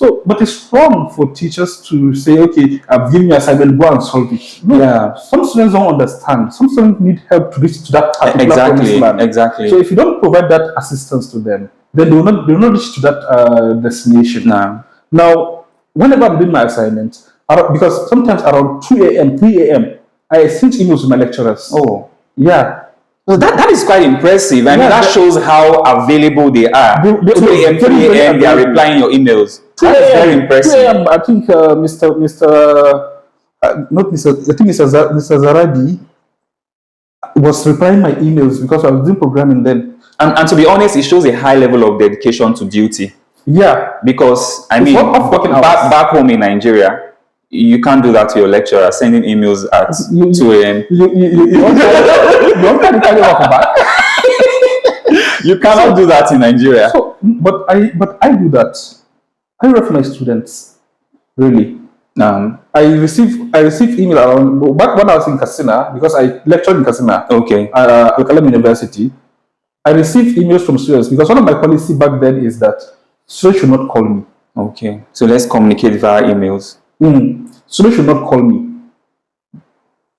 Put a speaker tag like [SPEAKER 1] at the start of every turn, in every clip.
[SPEAKER 1] So, but it's wrong for teachers to say, okay, I've given you assignment, go and solve it. No,
[SPEAKER 2] Yeah.
[SPEAKER 1] some students don't understand. Some students need help to reach to that particular promised land.
[SPEAKER 2] Exactly.
[SPEAKER 1] So if you don't provide that assistance to them, then they will not reach to that destination.
[SPEAKER 2] No.
[SPEAKER 1] Now, whenever I'm doing my assignment, because sometimes around 2 a.m., 3 a.m., I exchange emails with my lecturers.
[SPEAKER 2] Oh.
[SPEAKER 1] Yeah.
[SPEAKER 2] So that is quite impressive. I mean, that shows how available they are. 2 a.m., 3 a.m., they are replying your emails. That is very impressive.
[SPEAKER 1] 2 a.m., I think Mr. Zarabi was replying my emails because I was doing programming then.
[SPEAKER 2] And to be honest, it shows a high level of dedication to duty.
[SPEAKER 1] Yeah.
[SPEAKER 2] Because, I mean, back home in Nigeria, you can't do that to your lecturer, sending emails at 2 a.m. You cannot do that in Nigeria.
[SPEAKER 1] So, but I do that. I refer my students, really. I receive email around back when I was in Katsina, because I lectured in Katsina.
[SPEAKER 2] Okay.
[SPEAKER 1] Al-Qalam University. I received emails from students because one of my policy back then is that students should not call me.
[SPEAKER 2] Okay. So let's communicate via emails.
[SPEAKER 1] Students should not call me.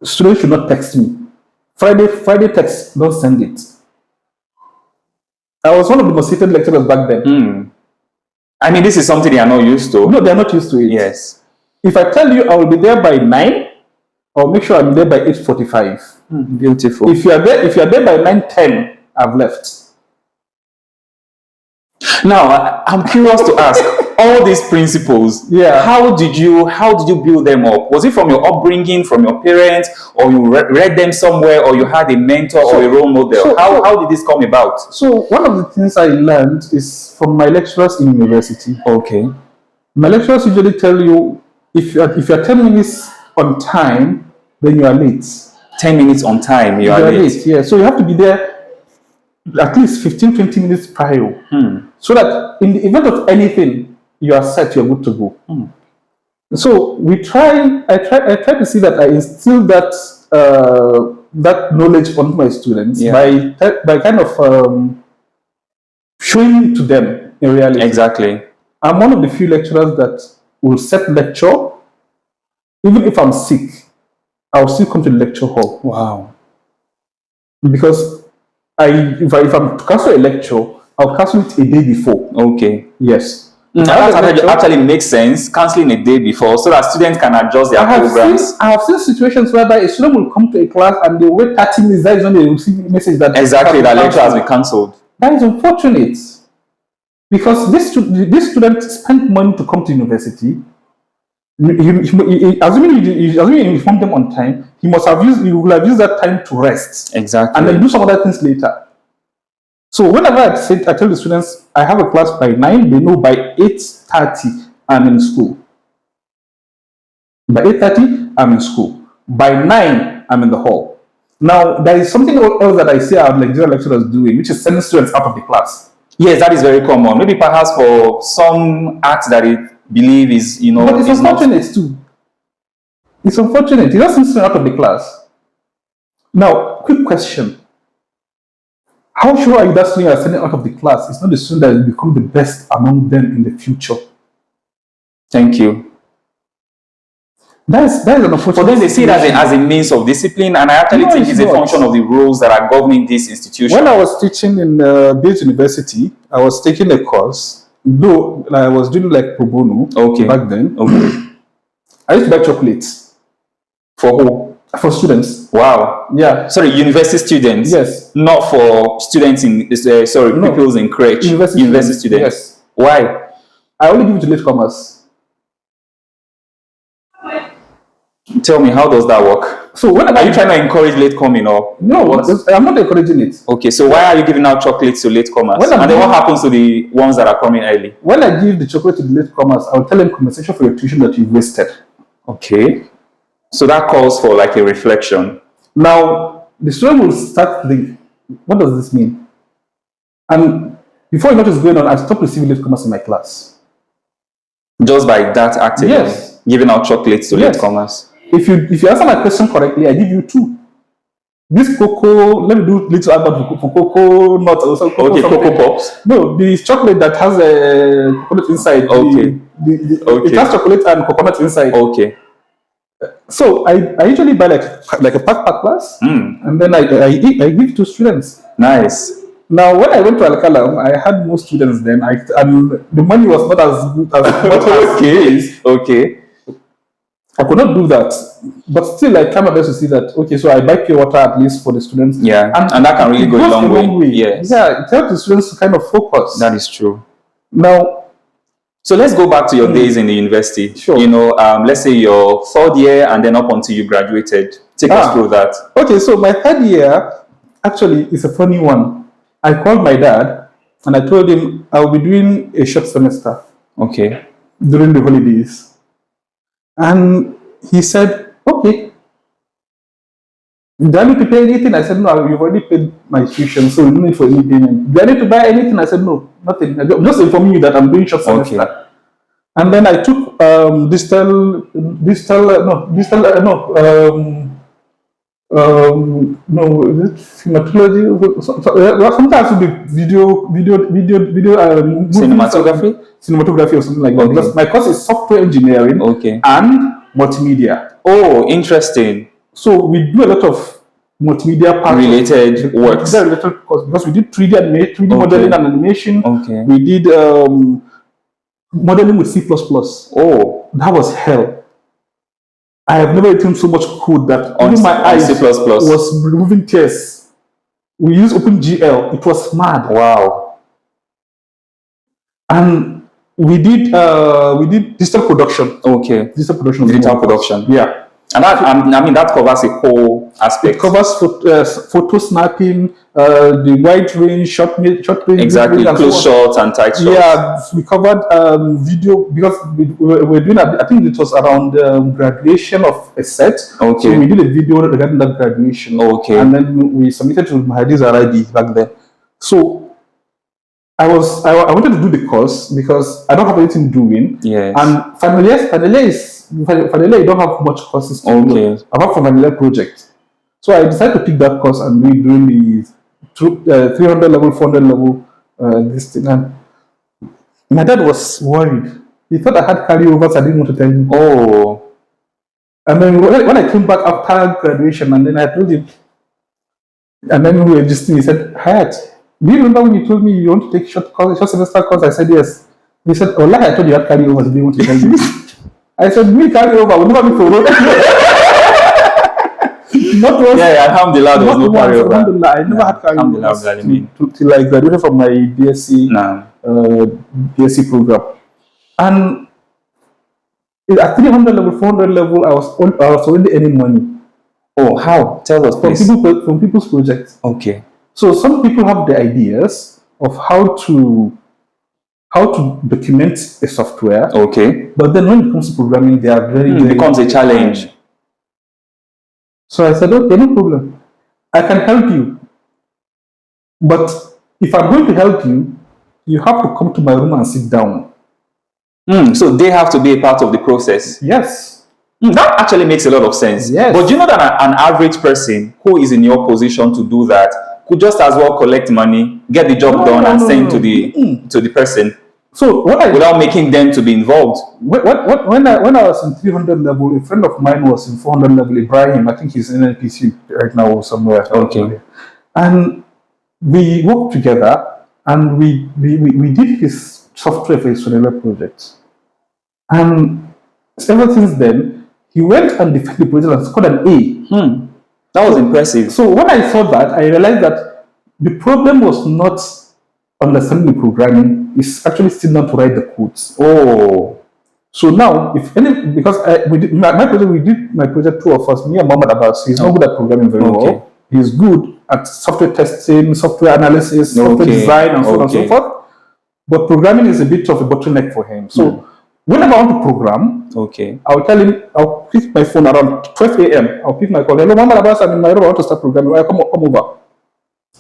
[SPEAKER 1] Students should not text me. Friday text, don't send it. I was one of the most hated lecturers back then.
[SPEAKER 2] I mean, this is something they are not used to.
[SPEAKER 1] No, they are not used to it.
[SPEAKER 2] Yes.
[SPEAKER 1] If I tell you I will be there by 9, I'll make sure I'm there by 8:45.
[SPEAKER 2] Beautiful.
[SPEAKER 1] If you are there by 9:10, I've left.
[SPEAKER 2] Now, I'm curious to ask, all these principles, how did you build them up? Was it from your upbringing, from your parents, or you read them somewhere, or you had a mentor or a role model? How did this come about?
[SPEAKER 1] So one of the things I learned is from my lecturers in university.
[SPEAKER 2] Okay.
[SPEAKER 1] My lecturers usually tell you, if you're 10 minutes on time, then you are late.
[SPEAKER 2] 10 minutes on time, you are late.
[SPEAKER 1] Yeah, so you have to be there at least 15-20 minutes prior, so that in the event of anything, you are set, you're good to go. So I try to see that I instill that knowledge on my students by kind of showing to them in reality.
[SPEAKER 2] Exactly.
[SPEAKER 1] I'm one of the few lecturers that will set lecture, even if I'm sick, I'll still come to the lecture hall.
[SPEAKER 2] Wow.
[SPEAKER 1] Because if I'm to cancel a lecture, I'll cancel it a day before.
[SPEAKER 2] Okay.
[SPEAKER 1] Yes.
[SPEAKER 2] That actually makes sense, cancelling a day before, so that students can adjust their programs.
[SPEAKER 1] I have seen situations whereby a student will come to a class and they wait 30 minutes, that is when they receive a message that
[SPEAKER 2] that lecture has been cancelled.
[SPEAKER 1] That is unfortunate. Because this student spent money to come to university. Assuming you inform them on time, he will have used that time to rest.
[SPEAKER 2] Exactly.
[SPEAKER 1] And then do some other things later. So whenever I tell the students I have a class by 9, they know by 8:30 I'm in school. By 8:30 I'm in school. By 9 I'm in the hall. Now there is something else that I see our Nigerian lecturers doing, which is sending students out of the class.
[SPEAKER 2] Yes, that is very common. Maybe perhaps for some acts that they believe is,
[SPEAKER 1] But it's unfortunate too. It's unfortunate. You don't send students out of the class. Now, quick question. How sure are you that student you are sending out of the class is not the student that will become the best among them in the future?
[SPEAKER 2] Thank you.
[SPEAKER 1] That is an unfortunate.
[SPEAKER 2] But then they see it as a means of discipline, and I actually think it's a function of the rules that are governing this institution.
[SPEAKER 1] When I was teaching in Bates University, I was taking a course, though I was doing like pro bono back then.
[SPEAKER 2] Okay.
[SPEAKER 1] I used to buy chocolates.
[SPEAKER 2] For who?
[SPEAKER 1] For students.
[SPEAKER 2] Wow.
[SPEAKER 1] Yeah.
[SPEAKER 2] Sorry, university students.
[SPEAKER 1] Yes.
[SPEAKER 2] Not for students in pupils in crèche. University students.
[SPEAKER 1] Yes.
[SPEAKER 2] Why?
[SPEAKER 1] I only give it to latecomers.
[SPEAKER 2] Tell me, how does that work?
[SPEAKER 1] So whenever
[SPEAKER 2] are you trying to encourage late coming or
[SPEAKER 1] no? I'm not encouraging it.
[SPEAKER 2] Okay, so why are you giving out chocolates to latecomers? And then what happens to the ones that are coming early?
[SPEAKER 1] When I give the chocolate to the latecomers, I'll tell them compensation for your tuition that you've wasted.
[SPEAKER 2] Okay. So that calls for like a reflection.
[SPEAKER 1] Now, the student will start thinking, what does this mean? And before you know what's going on, I stop receiving latecomers in my class.
[SPEAKER 2] Just by that activity?
[SPEAKER 1] Yes.
[SPEAKER 2] Giving out chocolates to latecomers?
[SPEAKER 1] If you answer my question correctly, I give you 2. This cocoa, let me do little advert for cocoa nuts or something.
[SPEAKER 2] Okay, Cocoa Pops.
[SPEAKER 1] No, the chocolate that has a chocolate inside.
[SPEAKER 2] Okay.
[SPEAKER 1] it has chocolate and coconut inside.
[SPEAKER 2] Okay.
[SPEAKER 1] So I usually buy like a pack class, and then I give to students.
[SPEAKER 2] Nice.
[SPEAKER 1] Now, when I went to Alcalam, I had more students then, and the money was not as good as much as
[SPEAKER 2] okay.
[SPEAKER 1] I could not do that, but still I try my best to see that. Okay, so I buy pure water at least for the students.
[SPEAKER 2] Yeah, and that can really go a long way. Yes.
[SPEAKER 1] Yeah, it helps the students to kind of focus.
[SPEAKER 2] That is true.
[SPEAKER 1] Now,
[SPEAKER 2] so let's go back to your days in the university.
[SPEAKER 1] Sure.
[SPEAKER 2] You know, let's say your third year and then up until you graduated. Take us through that.
[SPEAKER 1] Okay, so my third year actually is a funny one. I called my dad and I told him I will be doing a short semester.
[SPEAKER 2] Okay.
[SPEAKER 1] During the holidays. And he said, okay. Do I need to pay anything? I said, no, you've already paid my tuition, so no need for any payment. Do I need to buy anything? I said, no, nothing. I'm just informing you that I'm doing short semester. Okay. And then I took digital, cinematology. Sometimes it will be video, cinematography or something like that. Because my course is software engineering and multimedia.
[SPEAKER 2] Oh, interesting.
[SPEAKER 1] So we do a lot of multimedia
[SPEAKER 2] related works.
[SPEAKER 1] Because we did 3D modeling and animation.
[SPEAKER 2] Okay.
[SPEAKER 1] We did modeling with C++.
[SPEAKER 2] Oh,
[SPEAKER 1] that was hell. I have never written so much code that even my eyes
[SPEAKER 2] C++
[SPEAKER 1] was removing tears. We used OpenGL. It was mad.
[SPEAKER 2] Wow.
[SPEAKER 1] And we did digital production.
[SPEAKER 2] Okay.
[SPEAKER 1] Digital production. Yeah.
[SPEAKER 2] And that, I mean, that covers a whole aspect.
[SPEAKER 1] It covers photo snapping, the wide range, short range.
[SPEAKER 2] Exactly, close shots and tight shots.
[SPEAKER 1] Yeah, we covered video because we were doing, I think it was around graduation of a set.
[SPEAKER 2] Okay.
[SPEAKER 1] So we did a video regarding that graduation.
[SPEAKER 2] Okay.
[SPEAKER 1] And then we submitted to Mahadi's RID back then. So I wanted to do the course because I don't have anything doing.
[SPEAKER 2] Yes.
[SPEAKER 1] And finally, you don't have much courses to do, apart from vanilla project. So I decided to pick that course and we doing the 300 level, 400 level, this thing. And my dad was worried. He thought I had carryovers. I didn't want to tell him.
[SPEAKER 2] Oh.
[SPEAKER 1] And then when I came back after graduation, and then I told him, and then we were just, he said, Hayat, do you remember when you told me you want to take short semester course? I said yes. He said, oh, like I told you had carryovers. I didn't want to tell you. I said, me carry over, will never be for road.
[SPEAKER 2] Alhamdulillah, there was no carry over.
[SPEAKER 1] Alhamdulillah, I never had carry over till I graduated from my BSc, BSc program. And at 300 level, 400 level, I was already earning money.
[SPEAKER 2] Oh, how? Tell us, please.
[SPEAKER 1] From people's projects.
[SPEAKER 2] Okay.
[SPEAKER 1] So some people have the ideas of how to document a software.
[SPEAKER 2] Okay.
[SPEAKER 1] But then when it comes to programming, they are very
[SPEAKER 2] becomes a challenge.
[SPEAKER 1] So I said, okay, no problem. I can help you. But if I'm going to help you, you have to come to my room and sit down.
[SPEAKER 2] So they have to be a part of the process.
[SPEAKER 1] Yes.
[SPEAKER 2] That actually makes a lot of sense.
[SPEAKER 1] Yes.
[SPEAKER 2] But do you know that an average person who is in your position to do that could just as well collect money, get the job done, and send to the person? So without making them to be involved.
[SPEAKER 1] When I was in 300 level, a friend of mine was in 400 level, Ibrahim. I think he's in NPC right now or somewhere.
[SPEAKER 2] Okay.
[SPEAKER 1] And we worked together and we did his software for his vanilla project. And ever since then, he went and defended the project and scored an A.
[SPEAKER 2] That was impressive.
[SPEAKER 1] So when I saw that, I realized that the problem was not understanding the programming, is actually still not to write the codes.
[SPEAKER 2] Oh.
[SPEAKER 1] So now, because we did my project, two of us, me and Mohammed Abbas, he's not good at programming very well. He's good at software testing, software analysis, software design, and so on and so forth. But programming is a bit of a bottleneck for him. So whenever I want to program, I'll tell him, I'll pick my phone around 12 a.m. I'll pick my call. Hello, Mohammed Abbas, I'm in my room, I want to start programming. Come over.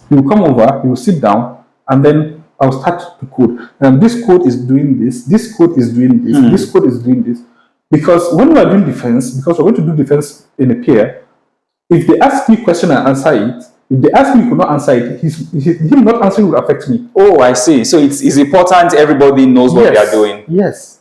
[SPEAKER 1] He will come over, he will sit down, and then I'll start to code. And this code is doing this, this code is doing this, this code is doing this. Because when we are doing defense, because we're going to do defense in a pair, if they ask me a question and answer it, if they ask me, you could not answer it, him not answering will affect me.
[SPEAKER 2] Oh, I see. So it's important everybody knows what they are doing.
[SPEAKER 1] Yes.